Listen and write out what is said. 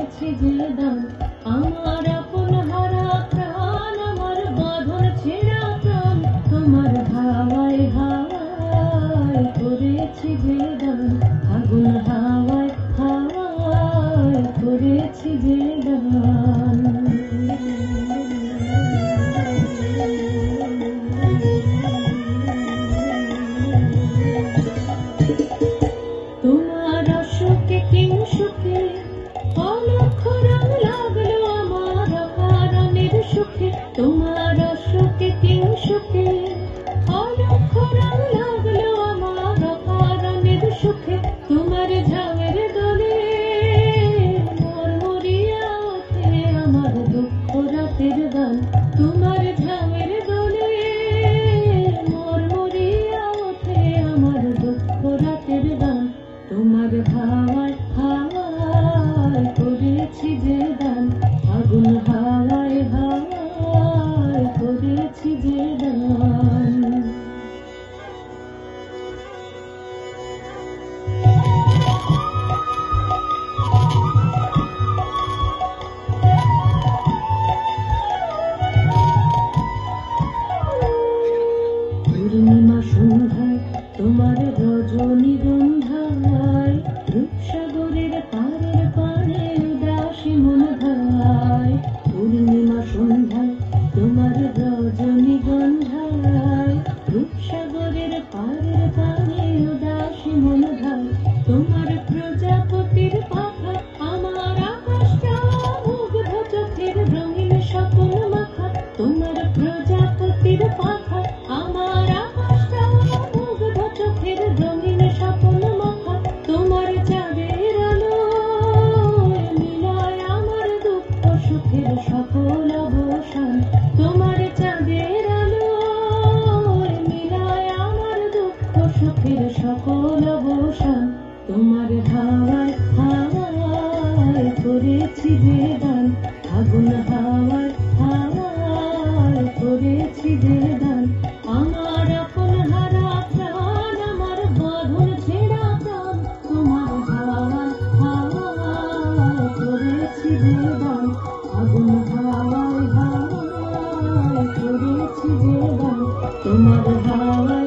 করেছি যে দান, আমার আপন হারা প্রাণ, আমার বাঁধন ছেঁড়া প্রাণ, তোমার হাওয়ায় হাওয়ায় করেছি যে দান, আগুন হাওয়ায় হাওয়ায় করেছি যে দান। তোমার অসুখে কিংসুখে অলক্ষ রং লাগলো আমার অকারণের সুখে, তোমার অসুখে কিংসুখে অলক্ষ রং লাগলো আমার অকারণের সুখে, তোমার ঝামের দলে মরমরিয়া ওঠে আমার দুঃখ রাতের গান, তোমার ঝামের দলে মরমরিয়া ওঠে আমার দুঃখ রাতের গান, তোমার হাওয়ায় হাওয়ায় করেছি যে দান, আগুন হাওয়ায় হাওয়ায় করেছি যে দান। পূর্ণিমা সন্ধ্যায় তোমার রজনীগন্ধায়, রূপসাগরের পাড়ের পাড়ে উদাসী মন ধায়, পূর্ণিমা সন্ধ্যায় তোমার রজনীগন্ধায়, রূপসাগরের পাড়ের পাড়ে উদাসী মন ধায়, তোমার প্রজাপতির পাখা আমার আকাশটা মুগ্ধ চোখের রঙিন স্বপ্ন মাখা, তোমার প্রজাপতির পাখা আমার আকাশটা মুগ্ধ চোখের রঙিন স্বপ্ন মাখা, তোমার চাঁদের আলো মিলায় আমার দুঃখ সুখের সকল অবসান, তোমার চাঁদের আলো মিলায় আমার দুঃখ সুখের সকল অবসান, তোমার হাওয়ায় হাওয়ায় করেছি যে দান, আগুন হাওয়ায় হাওয়ায় করেছি যে দান, আমার আপন হারা প্রাণ, আমার বাঁধন ছেঁড়া প্রাণ, তোমার হাওয়ায় হাওয়ায় করেছি যে দান, আগুন হাওয়ায় হাওয়ায় করেছি যে দান, তোমার হাওয়ায়